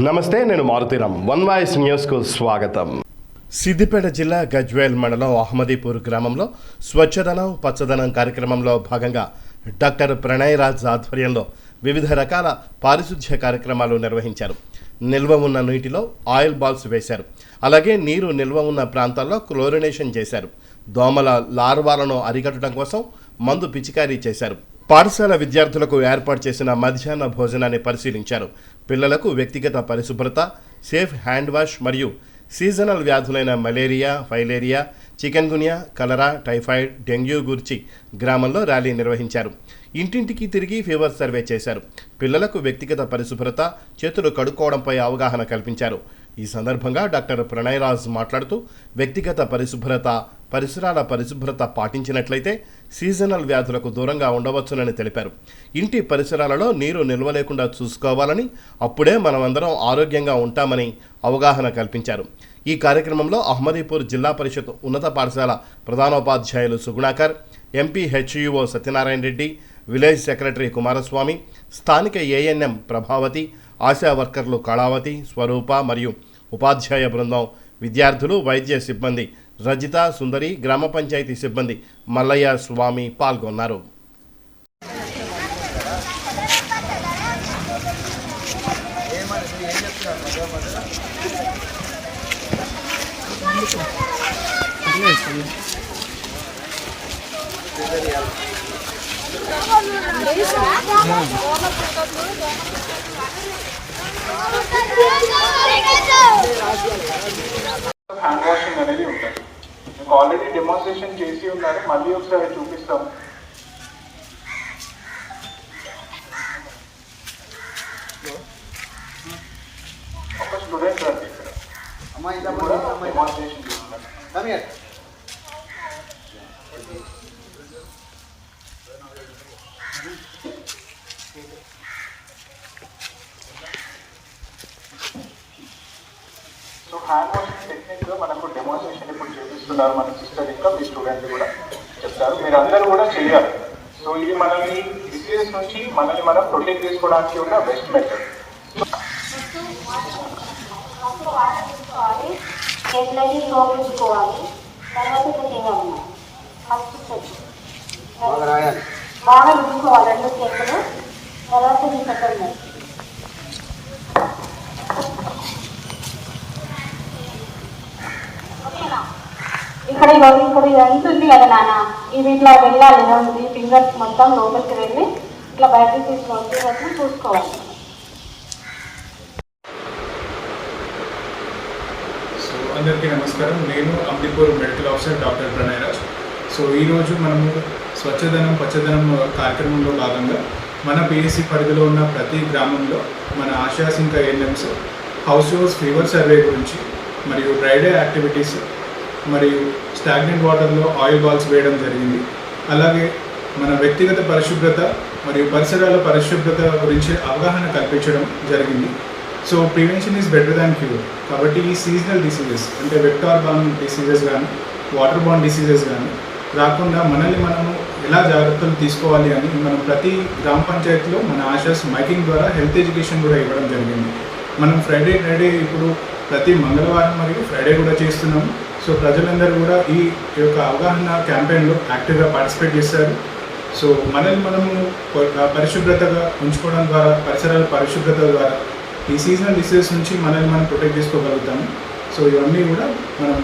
నమస్తే, నేను Maruthi Ram. One voice న్యూస్కు స్వాగతం. సిద్దిపేట జిల్లా గజ్వేల్ మండలం అహ్మదీపూర్ గ్రామంలో స్వచ్ఛదనం పచ్చదనం కార్యక్రమంలో భాగంగా డాక్టర్ ప్రణయ్ రాజ్ ఆధ్వర్యంలో వివిధ రకాల పారిశుధ్య కార్యక్రమాలు నిర్వహించారు. నిల్వ ఉన్న నీటిలో ఆయిల్ బాల్స్ వేశారు. అలాగే నీరు నిల్వ ఉన్న ప్రాంతాల్లో క్లోరినేషన్ చేశారు. దోమల లార్వాలను అరికట్టడం కోసం మందు పిచికారీ చేశారు. పాఠశాల విద్యార్థులకు ఏర్పాటు చేసిన మధ్యాహ్న భోజనాన్ని పరిశీలించారు. పిల్లలకు వ్యక్తిగత పరిశుభ్రత, సేఫ్ హ్యాండ్ వాష్ మరియు సీజనల్ వ్యాధులైన మలేరియా, ఫైలేరియా, చికెన్ గున్యా, కలరా, టైఫాయిడ్, డెంగ్యూ గురించి గ్రామంలో ర్యాలీ నిర్వహించారు. ఇంటింటికి తిరిగి ఫీవర్ సర్వే చేశారు. పిల్లలకు వ్యక్తిగత పరిశుభ్రత, చేతులు కడుక్కోవడంపై అవగాహన కల్పించారు. ఈ సందర్భంగా డాక్టర్ ప్రణయ్ రాజ్ మాట్లాడుతూ వ్యక్తిగత పరిశుభ్రత, పరిసరాల పరిశుభ్రత పాటించినట్లయితే సీజనల్ వ్యాధులకు దూరంగా ఉండవచ్చునని తెలిపారు. ఇంటి పరిసరాలలో నీరు నిల్వ లేకుండా చూసుకోవాలని, అప్పుడే మనమందరం ఆరోగ్యంగా ఉంటామని అవగాహన కల్పించారు. ఈ కార్యక్రమంలో అహ్మదీపూర్ జిల్లా పరిషత్ ఉన్నత పాఠశాల ప్రధానోపాధ్యాయులు సుగుణాకర్, ఎంపీ హెచ్యుఓ సత్యనారాయణ రెడ్డి, విలేజ్ సెక్రటరీ కుమారస్వామి, స్థానిక ఏఎన్ఎం ప్రభావతి, ఆశా వర్కర్లు కళావతి, స్వరూప మరియు ఉపాధ్యాయ బృందం, విద్యార్థులు, వైద్య సిబ్బంది రజిత, సుందరి, గ్రామ పంచాయతీ సిబ్బంది మల్లయ్య, స్వామి పాల్గొన్నారు. హ్యాండ్ వాషింగ్ అనేది ఉంటుంది. మీకు ఆల్రెడీ డెమోన్స్ట్రేషన్ చేసి ఉన్నారు, మళ్ళీ ఒకసారి చూపిస్తాం. ఒక స్టూడెంట్ రండి ఇక్కడ డెమోన్స్ట్రేషన్ చేస్తున్నారు. సో హ్యాండ్ వాషింగ్ టెక్నిక్గా మనకు డెమోన్స్ట్రేషన్ ఇప్పుడు చేపిస్తున్నారు మన సిస్టర్, ఇంకా మీ స్టూడెంట్ కూడా చెప్తారు. మీరు అందరూ కూడా చేయాలి. సో ఇది మనల్ని డిసీజెస్ నుంచి మనల్ని మనం ప్రొటెక్ట్ చేసుకోవడానికి ఉన్న బెస్ట్ మెథడ్. బాగా రుద్దుకోవాలి రెండు చేతులు. తర్వాత చెప్పండి. ఇక్కడ ఎంత ఉంది కదా నాన్న, ఇది ఇట్లా వెళ్ళాలి. ఈ ఫింగర్స్ మొత్తం లోపలికి వెళ్ళి ఇట్లా బయటకు తీసుకొని చూసుకోవాలి. సో అందరికీ నమస్కారం. నేను Ahmadipur medical officer doctor Pranay Raj. So ఈరోజు మనము స్వచ్ఛదనం పచ్చదనం కార్యక్రమంలో భాగంగా మన పిఎస్సి పరిధిలో ఉన్న ప్రతి గ్రామంలో మన ఆశాస్ ఇంకా ANMs house holes fever survey గురించి మరియు డ్రై డే యాక్టివిటీస్ మరియు స్టాగ్నెంట్ వాటర్లో ఆయిల్ బాల్స్ వేయడం జరిగింది. అలాగే మన వ్యక్తిగత పరిశుభ్రత మరియు పరిసరాల పరిశుభ్రత గురించి అవగాహన కల్పించడం జరిగింది. So prevention is better than cure. కాబట్టి ఈ సీజనల్ డిసీజెస్ అంటే వెక్టార్ బార్న్ డిసీజెస్ కానీ వాటర్ బార్న్ డిసీజెస్ కానీ రాకుండా మనల్ని మనము ఎలా జాగ్రత్తలు తీసుకోవాలి అని మనం ప్రతి గ్రామ పంచాయతీలో మన ఆశాస్ మైకింగ్ ద్వారా హెల్త్ ఎడ్యుకేషన్ కూడా ఇవ్వడం జరిగింది. మనం ఫ్రైడే ఇప్పుడు ప్రతి మంగళవారం మరియు ఫ్రైడే కూడా చేస్తున్నాము. సో ప్రజలందరూ కూడా ఈ యొక్క అవగాహన క్యాంపెయిన్లో యాక్టివ్గా పార్టిసిపేట్ చేస్తారు. సో మనల్ని మనము పరిశుభ్రతగా ఉంచుకోవడం ద్వారా, పరిసరాల పరిశుభ్రత ద్వారా ఈ సీజనల్ డిసీజెస్ నుంచి మనల్ని మనం ప్రొటెక్ట్ చేసుకోగలుగుతాము. సో ఇవన్నీ కూడా మనం